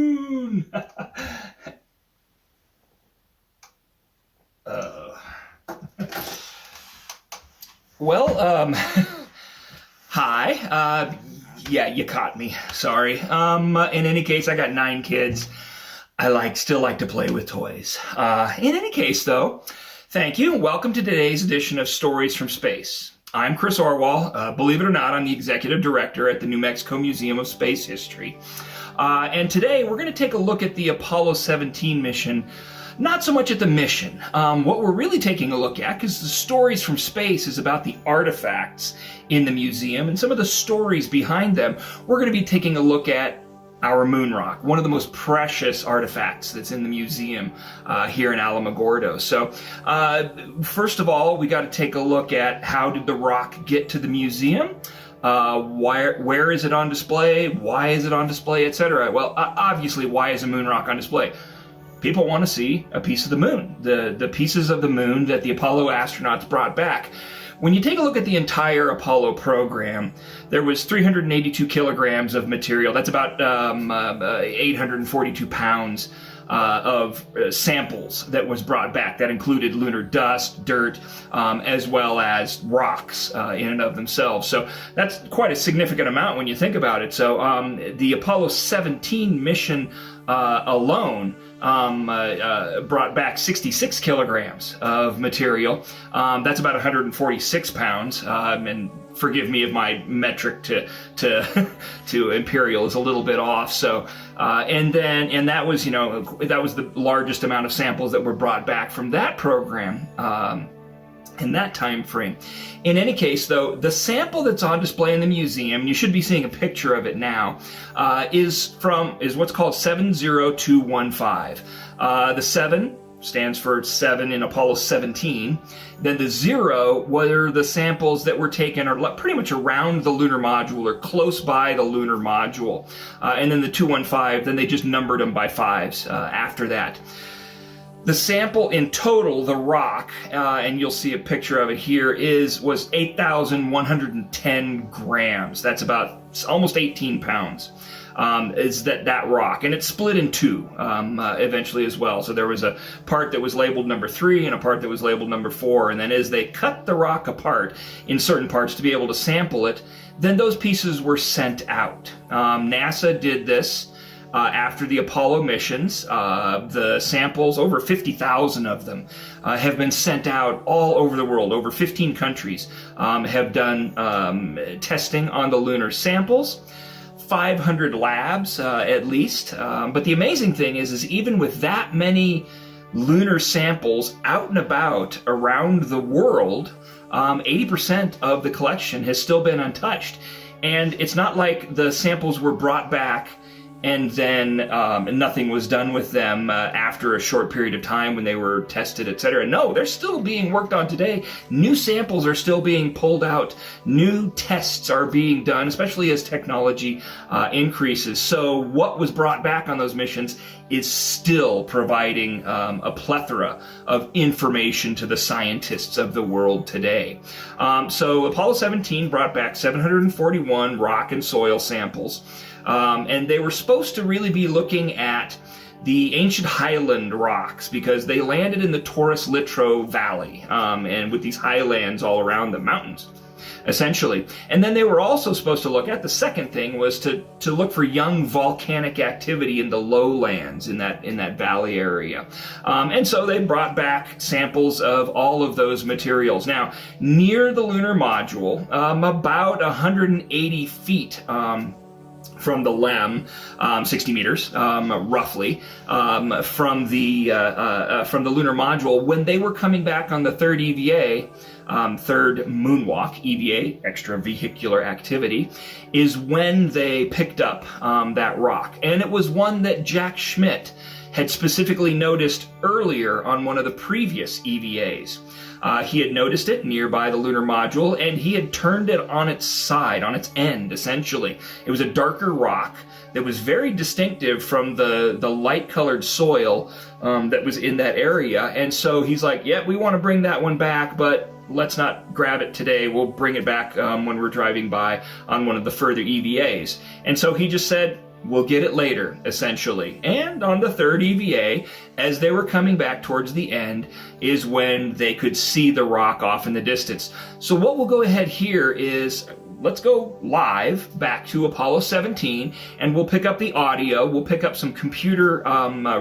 moon. uh, well, hi. Yeah, you caught me. Sorry. In any case, I got 9 kids. Still like to play with toys. In any case, though, thank you. Welcome to today's edition of Stories from Space. I'm Chris Orwell. Believe it or not, I'm the executive director at the New Mexico Museum of Space History. And today we're going to take a look at the Apollo 17 mission. Not so much at the mission. What we're really taking a look at, because the Stories from Space is about the artifacts in the museum and some of the stories behind them, we're going to be taking a look at our moon rock, one of the most precious artifacts that's in the museum here in Alamogordo. So first of all, we got to take a look at how did the rock get to the museum? Where is it on display? Why is it on display, etc.? Well, obviously, why is a moon rock on display? People want to see a piece of the moon, the pieces of the moon that the Apollo astronauts brought back. When you take a look at the entire Apollo program, there was 382 kilograms of material. That's about 842 pounds of samples that was brought back. That included lunar dust, dirt, as well as rocks in and of themselves. So that's quite a significant amount when you think about it. So the Apollo 17 mission alone brought back 66 kilograms of material. That's about 146 pounds. And forgive me if my metric to imperial is a little bit off. So and that was that was the largest amount of samples that were brought back from that program. In that time frame. In any case, though, the sample that's on display in the museum, and you should be seeing a picture of it now, is what's called 70215. The 7 stands for 7 in Apollo 17. Then the 0 were the samples that were taken pretty much around the lunar module or close by the lunar module. And then the 215, then they just numbered them by 5s after that. The sample in total, the rock, and you'll see a picture of it here, was 8,110 grams. That's about almost 18 pounds. Is that rock, and it's split in 2 eventually as well. So there was a part that was labeled number 3 and a part that was labeled number 4. And then as they cut the rock apart in certain parts to be able to sample it, then those pieces were sent out. NASA did this. After the Apollo missions, the samples, over 50,000 of them, have been sent out all over the world. Over 15 countries have done testing on the lunar samples. 500 labs at least. But the amazing thing is even with that many lunar samples out and about around the world, 80% of the collection has still been untouched. And it's not like the samples were brought back and then nothing was done with them after a short period of time when they were tested, etc. No, they're still being worked on today. New samples are still being pulled out. New tests are being done, especially as technology increases. So what was brought back on those missions is still providing a plethora of information to the scientists of the world today. So Apollo 17 brought back 741 rock and soil samples. And they were supposed to really be looking at the ancient highland rocks because they landed in the Taurus Littrow Valley, and with these highlands all around the mountains, essentially. And then they were also supposed to look at, the second thing was to look for young volcanic activity in the lowlands in that valley area. And so they brought back samples of all of those materials. Now, near the lunar module, about 180 feet from the LEM, 60 meters, roughly, from the lunar module, when they were coming back on the third EVA, third moonwalk, EVA, extravehicular activity, is when they picked up that rock. And it was one that Jack Schmitt had specifically noticed earlier on one of the previous EVAs. He had noticed it nearby the lunar module, and he had turned it on its side, on its end, essentially. It was a darker rock that was very distinctive from the light-colored soil that was in that area. And so he's like, yeah, we want to bring that one back, but let's not grab it today. We'll bring it back when we're driving by on one of the further EVAs. And so he just said, we'll get it later, essentially. And on the third EVA, as they were coming back towards the end, is when they could see the rock off in the distance. So what we'll go ahead here is, let's go live back to Apollo 17, and we'll pick up the audio, we'll pick up some computer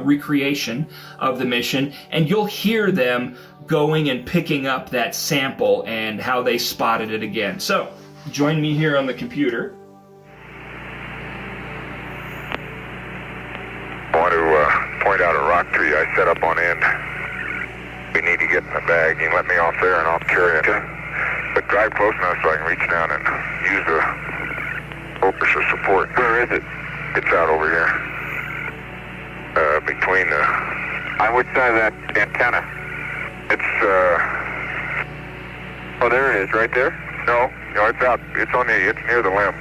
recreation of the mission, and you'll hear them going and picking up that sample and how they spotted it again. So, join me here on the computer. I want to point out a rock tree I set up on end. We need to get in the bag. You can let me off there and I'll carry it. But drive close enough so I can reach down and use the focus of support. Where is it? It's out over here. Between the... On which side of that antenna? It's, Oh, there it is, right there? No, it's out. It's near the limb.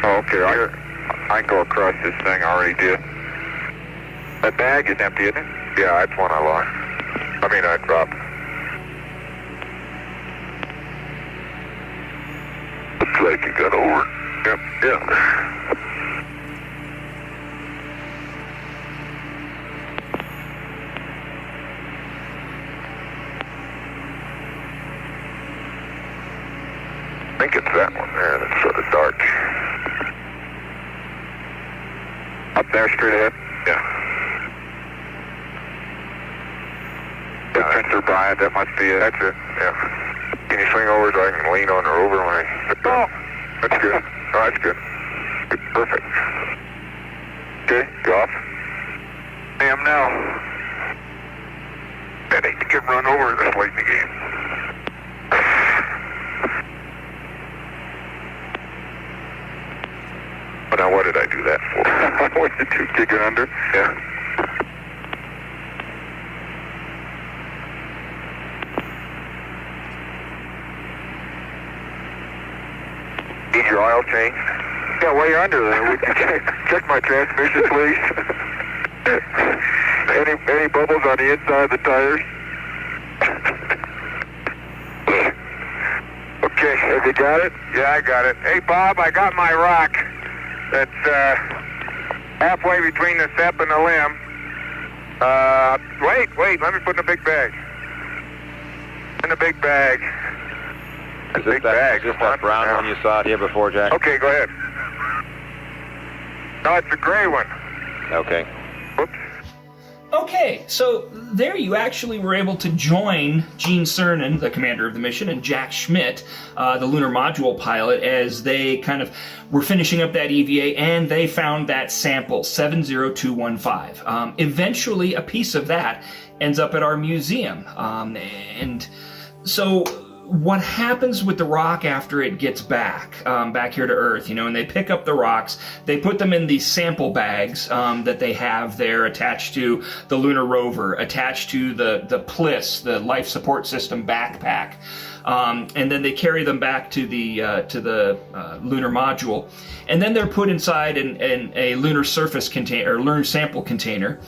Oh, okay. I can go across this thing. I already did. That bag is empty, isn't it? Yeah, that's one I lost. I dropped. Looks like you got over it. Yep, yeah. I think it's that one there that's sort of dark. Up there, straight ahead? Yeah. Picture by it, that must be it. That's it, yeah. Can you swing over so I can lean on the rover when I sit down? Oh, that's good. Oh, that's good. Good. Perfect. Okay, go off. I am now. I hate to get run over this late in the game. But now what did I do that for? What did you kick it under? Yeah. Need your oil change? Yeah, while you're under there, would you check my transmission, please? Any bubbles on the inside of the tires? Okay, have you got it? Yeah, I got it. Hey, Bob, I got my rock. That's halfway between the step and the limb. Wait, let me put in the big bag. In the big bag. Is this that brown one you saw it here before, Jack? Okay, go ahead. No, it's a gray one. Okay. Oops. Okay, so there you actually were able to join Gene Cernan, the commander of the mission, and Jack Schmitt, the lunar module pilot, as they kind of were finishing up that EVA, and they found that sample, 70215. Eventually, a piece of that ends up at our museum. And so what happens with the rock after it gets back here to Earth, and they pick up the rocks, they put them in these sample bags that they have there attached to the lunar rover, attached to the PLIS, the Life Support System backpack, and then they carry them back to the lunar module, and then they're put inside a lunar surface container, or lunar sample container,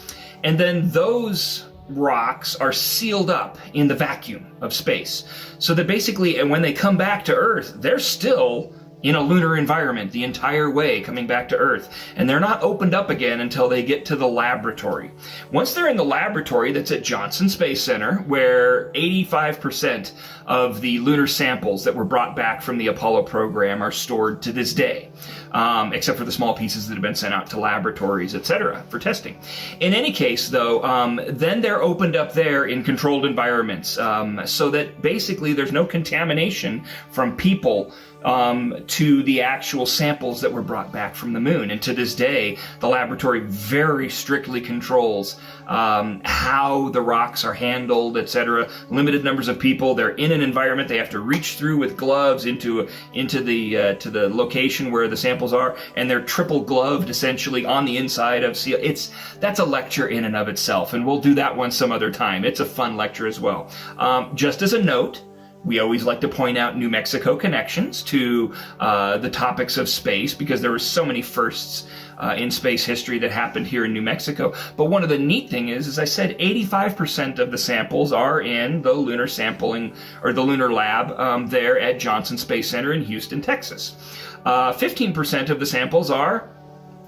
and then those rocks are sealed up in the vacuum of space, so that basically, and when they come back to Earth, they're still in a lunar environment the entire way coming back to Earth, and they're not opened up again until they get to the laboratory. Once they're in the laboratory that's at Johnson Space Center, where 85% of the lunar samples that were brought back from the Apollo program are stored to this day, except for the small pieces that have been sent out to laboratories, etc., for testing. In any case, though, then they're opened up there in controlled environments, so that basically there's no contamination from people to the actual samples that were brought back from the moon. And to this day, the laboratory very strictly controls how the rocks are handled, etc. Limited numbers of people. They're in an environment. They have to reach through with gloves into the to the location where the samples are, and they're triple gloved essentially on the inside of seal. That's a lecture in and of itself, and we'll do that one some other time. It's a fun lecture as well. Just as a note, we always like to point out New Mexico connections to the topics of space, because there were so many firsts in space history that happened here in New Mexico. But one of the neat thing is, as I said, 85% of the samples are in the lunar sampling, or the lunar lab there at Johnson Space Center in Houston, Texas. 15% of the samples are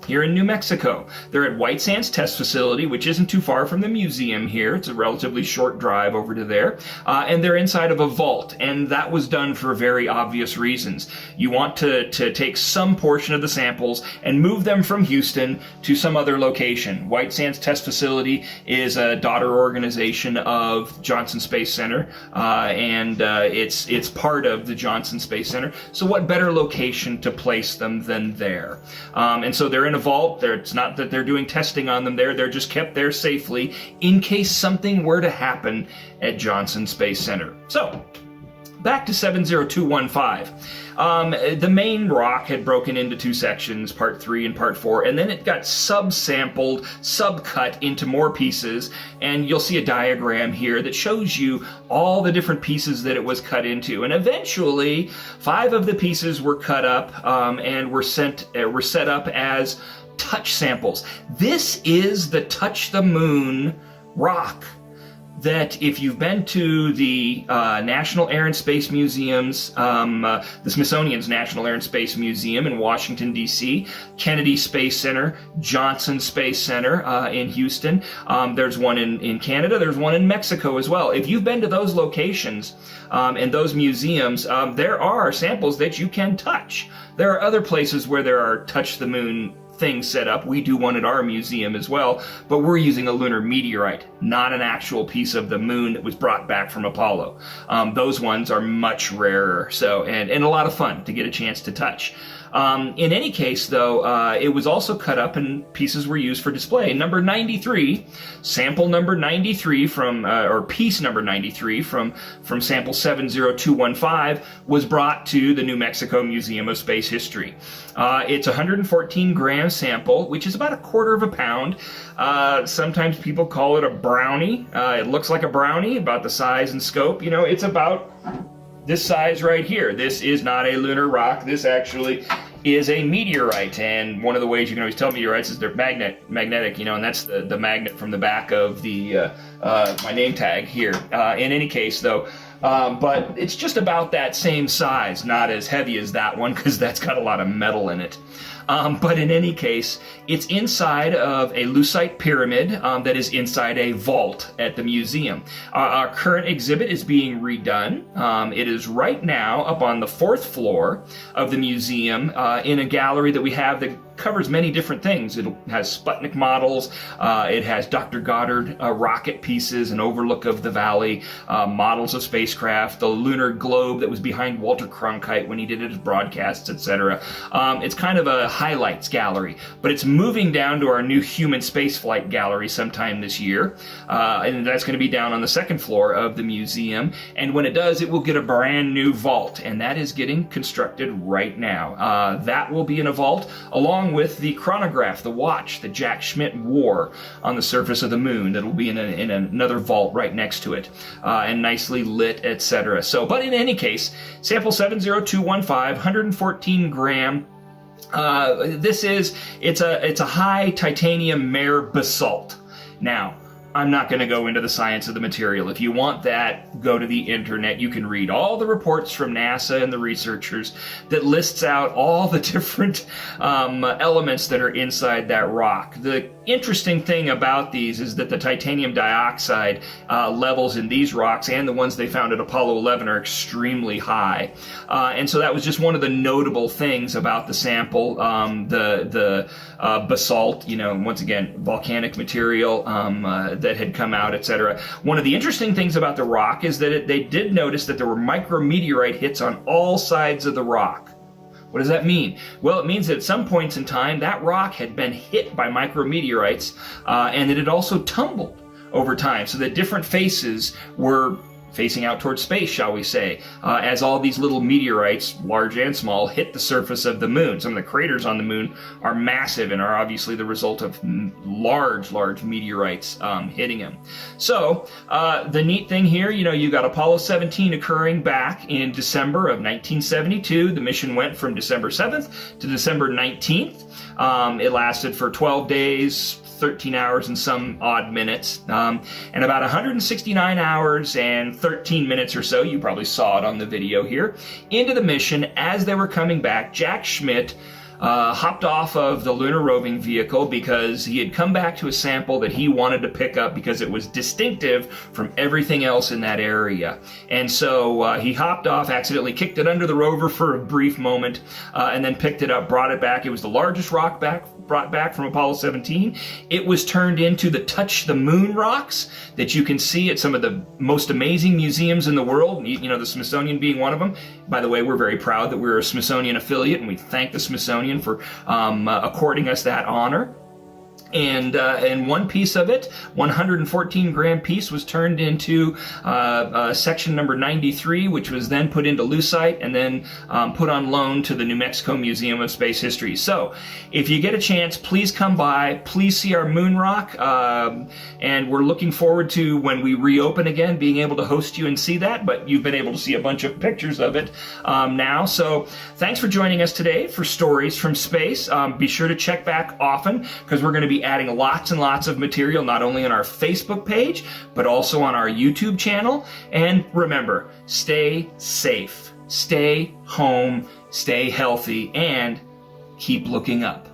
here in New Mexico. They're at White Sands Test Facility, which isn't too far from the museum here. It's a relatively short drive over to there. And they're inside of a vault, and that was done for very obvious reasons. You want to take some portion of the samples and move them from Houston to some other location. White Sands Test Facility is a daughter organization of Johnson Space Center, and it's part of the Johnson Space Center. So what better location to place them than there? And so they're in a vault. It's not that they're doing testing on them there. They're just kept there safely in case something were to happen at Johnson Space Center. So, back to 70215. The main rock had broken into two sections, part 3 and part 4, and then it got subsampled, subcut into more pieces, and you'll see a diagram here that shows you all the different pieces that it was cut into. And eventually, 5 of the pieces were cut up and were set up as touch samples. This is the Touch the Moon rock that, if you've been to the National Air and Space Museums, the Smithsonian's National Air and Space Museum in Washington, D.C., Kennedy Space Center, Johnson Space Center in Houston, there's one in Canada, there's one in Mexico as well. If you've been to those locations and those museums, there are samples that you can touch. There are other places where there are Touch the Moon things set up. We do one at our museum as well, but we're using a lunar meteorite, not an actual piece of the moon that was brought back from Apollo. Those ones are much rarer, so and a lot of fun to get a chance to touch. In any case, though, it was also cut up and pieces were used for display. Number 93, sample number 93 from, or piece number 93 from sample 70215 was brought to the New Mexico Museum of Space History. It's a 114 gram sample, which is about a quarter of a pound. Sometimes people call it a brownie. It looks like a brownie, about the size and scope. You know, it's about this size right here. This is not a lunar rock. This actually is a meteorite, and one of the ways you can always tell meteorites is they're magnetic, you know, and that's the magnet from the back of the my name tag here. In any case, though, but it's just about that same size, not as heavy as that one because that's got a lot of metal in it. But in any case, it's inside of a lucite pyramid that is inside a vault at the museum. Our current exhibit is being redone. It is right now up on the 4th floor of the museum in a gallery that we have that covers many different things. It has Sputnik models, it has Dr. Goddard rocket pieces, an overlook of the valley, models of spacecraft, the lunar globe that was behind Walter Cronkite when he did his broadcasts, etc. It's kind of a highlights gallery, but it's moving down to our new human spaceflight gallery sometime this year, and that's going to be down on the 2nd floor of the museum, and when it does, it will get a brand new vault, and that is getting constructed right now. That will be in a vault along with the chronograph, the watch that Jack Schmitt wore on the surface of the moon. That'll be in another vault right next to it, and nicely lit, etc. So, but in any case, sample 70215, 114 gram. It's a high titanium mare basalt. Now, I'm not going to go into the science of the material. If you want that, go to the internet. You can read all the reports from NASA and the researchers that lists out all the different elements that are inside that rock. The interesting thing about these is that the titanium dioxide levels in these rocks and the ones they found at Apollo 11 are extremely high. And so that was just one of the notable things about the sample. The basalt, you know, once again, volcanic material that had come out, etc. One of the interesting things about the rock is that they did notice that there were micrometeorite hits on all sides of the rock. What does that mean? Well, it means that at some points in time, that rock had been hit by micrometeorites, and it had also tumbled over time, so that different faces were facing out towards space, shall we say, as all these little meteorites, large and small, hit the surface of the moon. Some of the craters on the moon are massive and are obviously the result of large meteorites hitting them. So, the neat thing here, you know, you got Apollo 17 occurring back in December of 1972. The mission went from December 7th to December 19th. It lasted for 12 days, 13 hours and some odd minutes, and about 169 hours and 13 minutes or so, you probably saw it on the video here, into the mission. As they were coming back, Jack Schmitt hopped off of the lunar roving vehicle because he had come back to a sample that he wanted to pick up because it was distinctive from everything else in that area. And so he hopped off, accidentally kicked it under the rover for a brief moment, and then picked it up, brought it back. It was the largest rock brought back from Apollo 17. It was turned into the Touch the Moon rocks that you can see at some of the most amazing museums in the world, you know, the Smithsonian being one of them. By the way, we're very proud that we're a Smithsonian affiliate, and we thank the Smithsonian for according us that honor. And one piece of it, 114-gram piece, was turned into section number 93, which was then put into lucite and then put on loan to the New Mexico Museum of Space History. So if you get a chance, please come by. Please see our moon rock. And we're looking forward to, when we reopen again, being able to host you and see that. But you've been able to see a bunch of pictures of it now. So thanks for joining us today for Stories from Space. Be sure to check back often, because we're going to be adding lots and lots of material, not only on our Facebook page, but also on our YouTube channel. And remember, stay safe, stay home, stay healthy, and keep looking up.